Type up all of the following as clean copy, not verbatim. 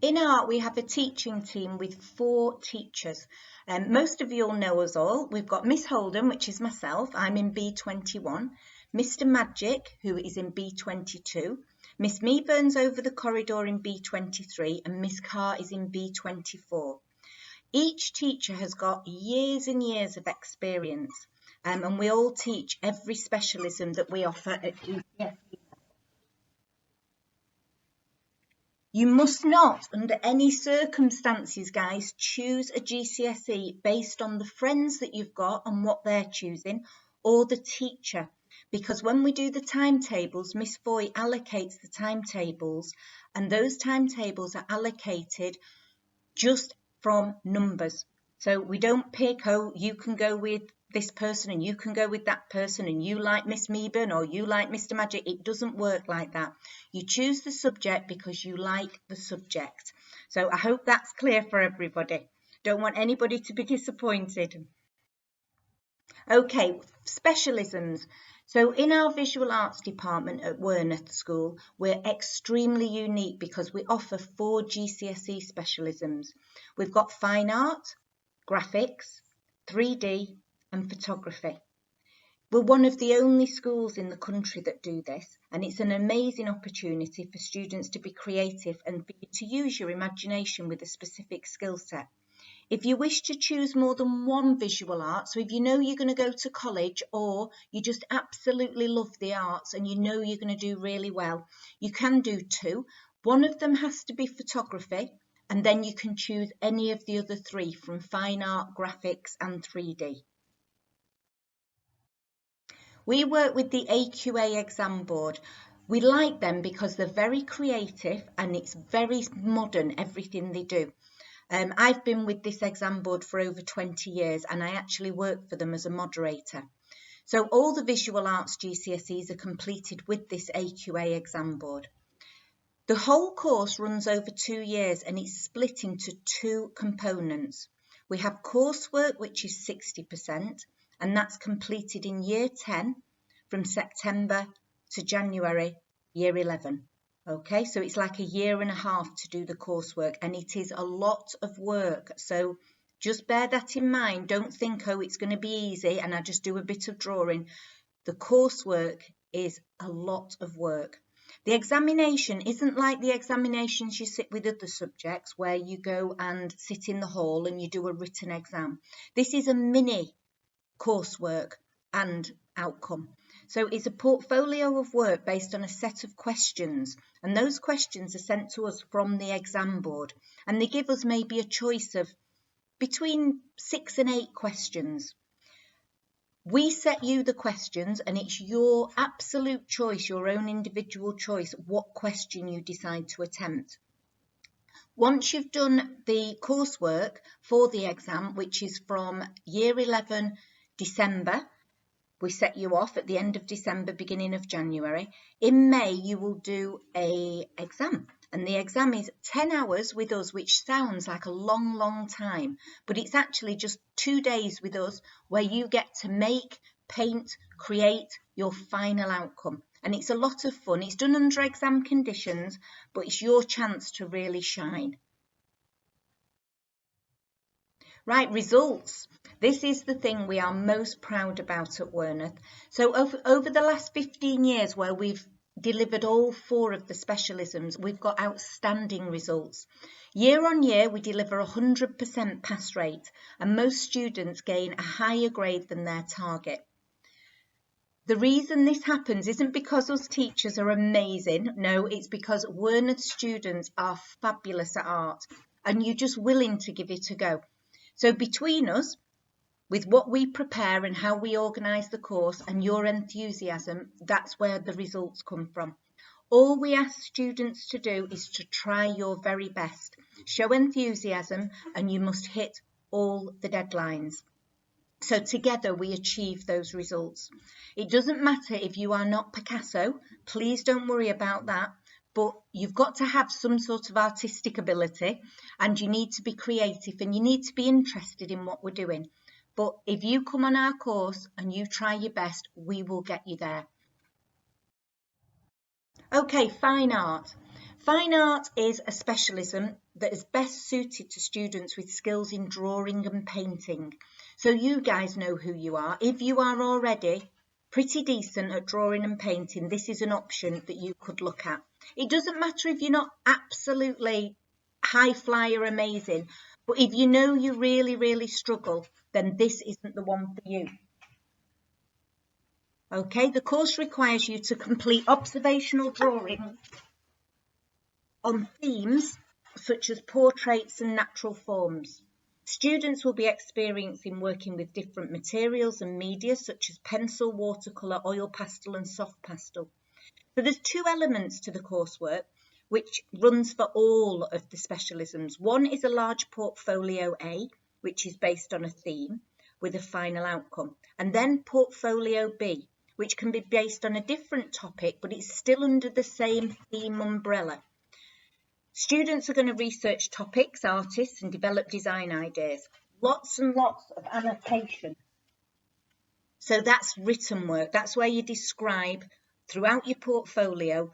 In art, we have a teaching team with 4 teachers. Most of you all know us all. We've got Miss Holden, which is myself. I'm in B21. Mr. Magic, who is in B22. Miss Meeburn's over the corridor in B23, and Miss Carr is in B24. Each teacher has got years and years of experience, and we all teach every specialism that we offer at GCSE. You must not, under any circumstances, guys, choose a GCSE based on the friends that you've got and what they're choosing, or the teacher. Because when we do the timetables, Miss Foy allocates the timetables, and those timetables are allocated just from numbers. So we don't pick, oh, you can go with this person and you can go with that person and you like Miss Meeburn or you like Mr. Magic. It doesn't work like that. You choose the subject because you like the subject. So I hope that's clear for everybody. Don't want anybody to be disappointed. Okay, specialisms. So in our visual arts department at Wornath School, we're extremely unique because we offer 4 GCSE specialisms. We've got fine art, graphics, 3D and photography. We're one of the only schools in the country that do this, and it's an amazing opportunity for students to be creative and for you to use your imagination with a specific skill set. If you wish to choose more than one visual art, so if you know you're going to go to college or you just absolutely love the arts and you know you're going to do really well, you can do 2. One of them has to be photography, and then you can choose any of the other 3 from fine art, graphics and 3D. We work with the AQA exam board. We like them because they're very creative and it's very modern, everything they do. I've been with this exam board for over 20 years and I actually work for them as a moderator. So all the visual arts GCSEs are completed with this AQA exam board. The whole course runs over 2 years and it's split into 2 components. We have coursework, which is 60%, and that's completed in year 10 from September to January, year 11. Okay, so it's like a year and a half to do the coursework and it is a lot of work. So just bear that in mind. Don't think, oh, it's going to be easy and I just do a bit of drawing. The coursework is a lot of work. The examination isn't like the examinations you sit with other subjects where you go and sit in the hall and you do a written exam. This is a mini coursework and outcome. So it's a portfolio of work based on a set of questions, and those questions are sent to us from the exam board, and they give us maybe a choice of between 6 and 8 questions. We set you the questions and it's your absolute choice, your own individual choice, what question you decide to attempt. Once you've done the coursework for the exam, which is from year 11 December, we set you off at the end of December, beginning of January. In May, you will do an exam. And the exam is 10 hours with us, which sounds like a long, long time. But it's actually just 2 days with us where you get to make, paint, create your final outcome. And it's a lot of fun. It's done under exam conditions, but it's your chance to really shine. Right, results. This is the thing we are most proud about at Wornath. So over the last 15 years where we've delivered all 4 of the specialisms, we've got outstanding results. Year on year, we deliver 100% pass rate and most students gain a higher grade than their target. The reason this happens isn't because us teachers are amazing. No, it's because Wornath students are fabulous at art and you're just willing to give it a go. So between us, with what we prepare and how we organise the course and your enthusiasm, that's where the results come from. All we ask students to do is to try your very best, show enthusiasm, and you must hit all the deadlines. So together we achieve those results. It doesn't matter if you are not Picasso, please don't worry about that. But you've got to have some sort of artistic ability and you need to be creative and you need to be interested in what we're doing. But if you come on our course and you try your best, we will get you there. Okay, fine art. Fine art is a specialism that is best suited to students with skills in drawing and painting. So you guys know who you are. If you are already pretty decent at drawing and painting, this is an option that you could look at. It doesn't matter if you're not absolutely high flyer amazing, but if you know you really struggle, then this isn't the one for you. Okay, the course requires you to complete observational drawings on themes such as portraits and natural forms. Students will be experiencing working with different materials and media such as pencil, watercolour, oil pastel and soft pastel. So there's two elements to the coursework which runs for all of the specialisms. One is a large portfolio A, which is based on a theme with a final outcome, and then portfolio B, which can be based on a different topic, but it's still under the same theme umbrella. Students are going to research topics, artists, and develop design ideas. Lots and lots of annotation. So that's written work. That's where you describe throughout your portfolio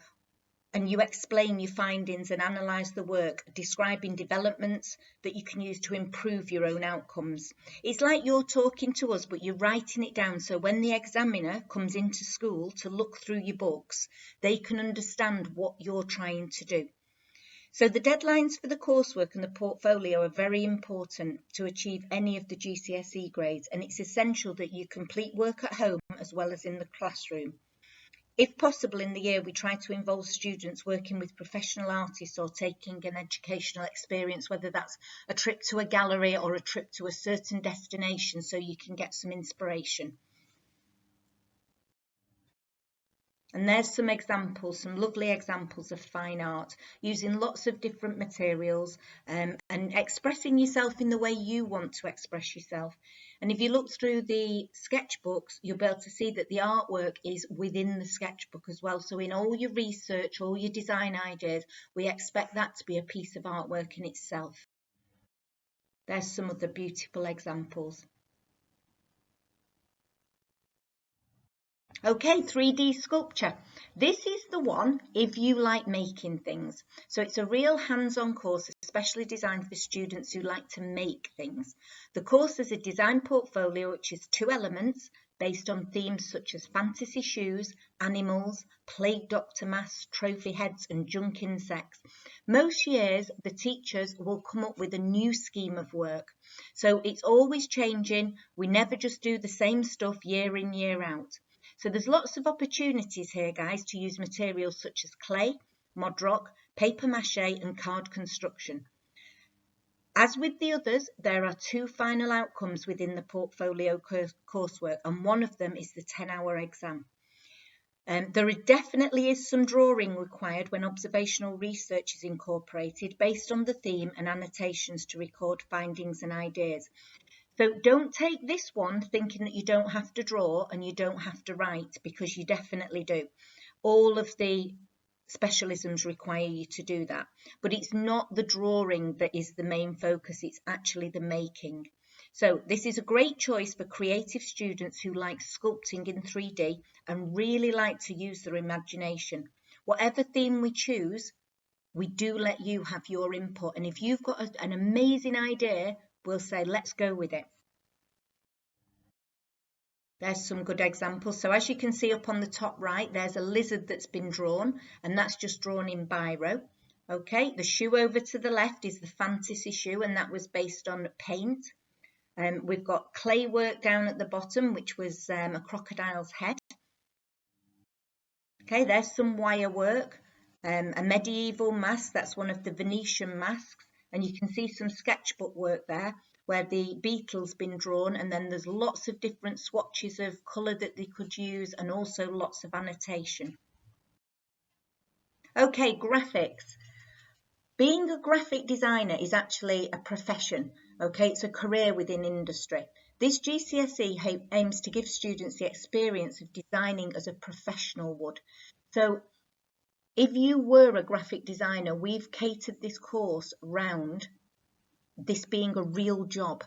and you explain your findings and analyse the work, describing developments that you can use to improve your own outcomes. It's like you're talking to us, but you're writing it down, so when the examiner comes into school to look through your books, they can understand what you're trying to do. So the deadlines for the coursework and the portfolio are very important to achieve any of the GCSE grades, and it's essential that you complete work at home as well as in the classroom. If possible in the year, we try to involve students working with professional artists or taking an educational experience, whether that's a trip to a gallery or a trip to a certain destination, so you can get some inspiration. And there's some examples, some lovely examples of fine art, using lots of different materials and expressing yourself in the way you want to express yourself. And if you look through the sketchbooks, you'll be able to see that the artwork is within the sketchbook as well. So in all your research, all your design ideas, we expect that to be a piece of artwork in itself. There's some other beautiful examples. Okay, 3D sculpture. This is the one if you like making things. So it's a real hands-on course, especially designed for students who like to make things. The course is a design portfolio, which is 2 elements based on themes such as fantasy shoes, animals, plague doctor masks, trophy heads and junk insects. Most years, the teachers will come up with a new scheme of work. So it's always changing. We never just do the same stuff year in, year out. So there's lots of opportunities here, guys, to use materials such as clay, mod rock, paper mache and card construction. As with the others, there are 2 final outcomes within the portfolio coursework, and one of them is the 10-hour exam. There definitely is some drawing required when observational research is incorporated based on the theme and annotations to record findings and ideas. So don't take this one thinking that you don't have to draw and you don't have to write, because you definitely do. All of the specialisms require you to do that, but it's not the drawing that is the main focus, it's actually the making. So this is a great choice for creative students who like sculpting in 3D and really like to use their imagination. Whatever theme we choose, we do let you have your input, and if you've got an amazing idea, we'll say, let's go with it. There's some good examples. So as you can see up on the top right, there's a lizard that's been drawn, and that's just drawn in biro. Okay, the shoe over to the left is the fantasy shoe, and that was based on paint. We've got clay work down at the bottom, which was a crocodile's head. Okay, there's some wire work. A medieval mask, that's one of the Venetian masks, and you can see some sketchbook work there where the beetle's been drawn, and then there's lots of different swatches of colour that they could use and also lots of annotation. Okay, graphics. Being a graphic designer is actually a profession, okay, it's a career within industry. This GCSE aims to give students the experience of designing as a professional would. So if you were a graphic designer, we've catered this course round this being a real job.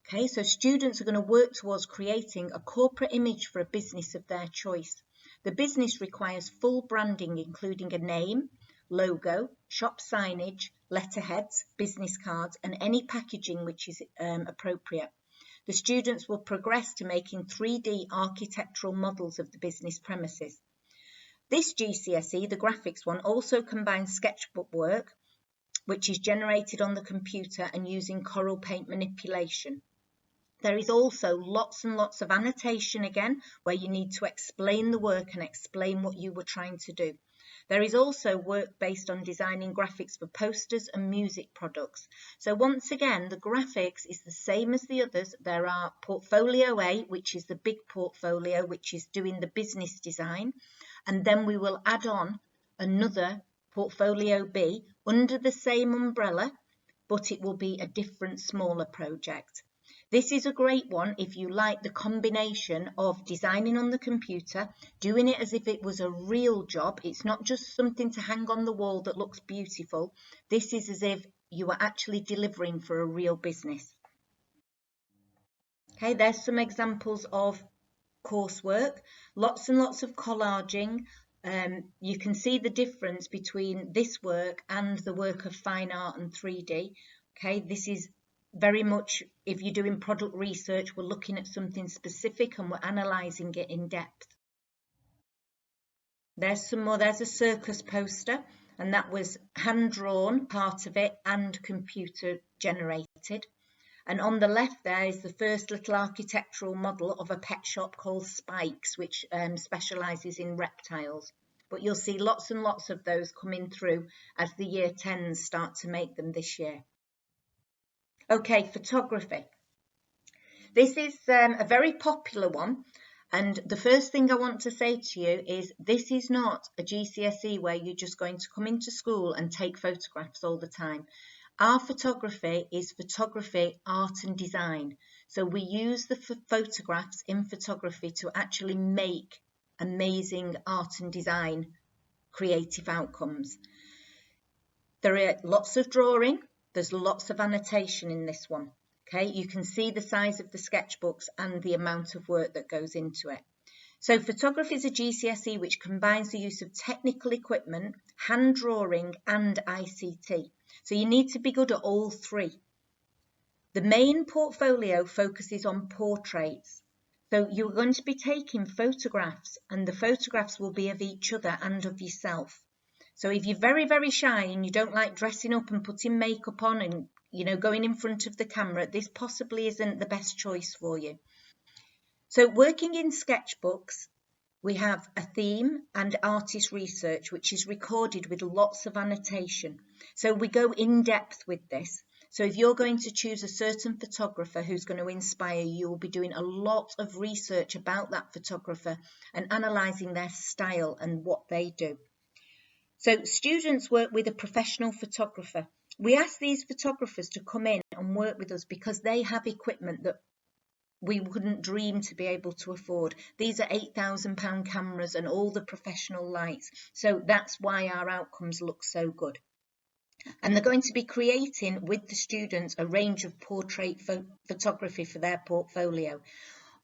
Okay, so students are going to work towards creating a corporate image for a business of their choice. The business requires full branding, including a name, logo, shop signage, letterheads, business cards, and any packaging which is appropriate. The students will progress to making 3D architectural models of the business premises. This GCSE, the graphics one, also combines sketchbook work, which is generated on the computer and using Coral Paint manipulation. There is also lots and lots of annotation again, where you need to explain the work and explain what you were trying to do. There is also work based on designing graphics for posters and music products. So once again, the graphics is the same as the others. There are Portfolio A, which is the big portfolio, which is doing the business design. And then we will add on another Portfolio B under the same umbrella, but it will be a different, smaller project. This is a great one if you like the combination of designing on the computer, doing it as if it was a real job. It's not just something to hang on the wall that looks beautiful. This is as if you are actually delivering for a real business. Okay, there's some examples of coursework, lots and lots of collaging. You can see the difference between this work and the work of fine art and 3D. Okay, this is very much, if you're doing product research, we're looking at something specific and we're analysing it in depth. There's some more. There's a circus poster, and that was hand-drawn, part of it, and computer generated. And on the left there is the first little architectural model of a pet shop called Spikes, which specialises in reptiles. But you'll see lots and lots of those coming through as the year 10s start to make them this year. Okay, photography. This is a very popular one, and the first thing I want to say to you is this is not a GCSE where you're just going to come into school and take photographs all the time. Our photography is photography, art and design. So we use the photographs in photography to actually make amazing art and design creative outcomes. There are lots of drawing. There's lots of annotation in this one. Okay, you can see the size of the sketchbooks and the amount of work that goes into it. So photography is a GCSE which combines the use of technical equipment, hand drawing and ICT. So you need to be good at all three. The main portfolio focuses on portraits. So you're going to be taking photographs, and the photographs will be of each other and of yourself. So if you're very, very shy and you don't like dressing up and putting makeup on and, going in front of the camera, this possibly isn't the best choice for you. So working in sketchbooks, we have a theme and artist research, which is recorded with lots of annotation. So we go in depth with this. So if you're going to choose a certain photographer who's going to inspire you, you'll be doing a lot of research about that photographer and analysing their style and what they do. So students work with a professional photographer. We ask these photographers to come in and work with us because they have equipment that we wouldn't dream to be able to afford. These are £8,000 cameras and all the professional lights. So that's why our outcomes look so good. And they're going to be creating with the students a range of portrait photography for their portfolio.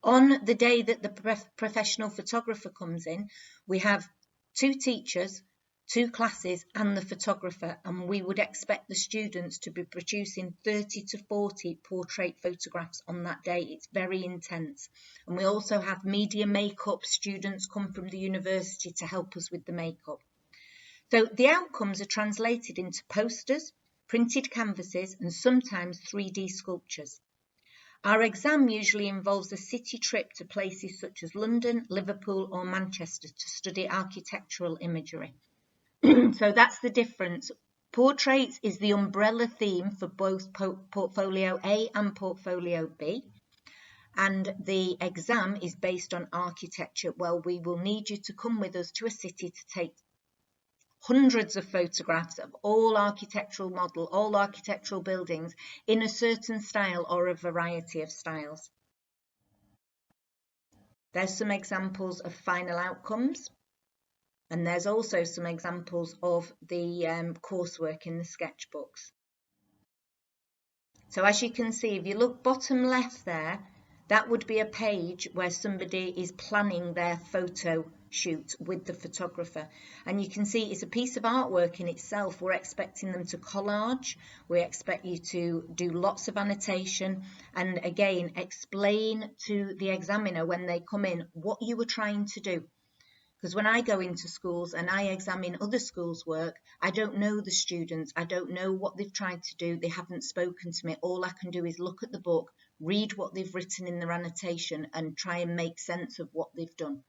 On the day that the professional photographer comes in, we have 2 teachers, 2 classes and the photographer, and we would expect the students to be producing 30 to 40 portrait photographs on that day. It's very intense. And we also have media makeup. Students come from the university to help us with the makeup. So the outcomes are translated into posters, printed canvases and sometimes 3D sculptures. Our exam usually involves a city trip to places such as London, Liverpool or Manchester to study architectural imagery. So that's the difference. Portraits is the umbrella theme for both Portfolio A and Portfolio B. And the exam is based on architecture. Well, we will need you to come with us to a city to take hundreds of photographs of all architectural buildings in a certain style or a variety of styles. There's some examples of final outcomes. And there's also some examples of the coursework in the sketchbooks. So as you can see, if you look bottom left there, That would be a page where somebody is planning their photo shoot with the photographer. And you can see it's a piece of artwork in itself. We're expecting them to collage. We expect you to do lots of annotation. And again, explain to the examiner when they come in what you were trying to do. Because when I go into schools and I examine other schools' work, I don't know the students. I don't know what they've tried to do. They haven't spoken to me. All I can do is look at the book, read what they've written in their annotation, and try and make sense of what they've done.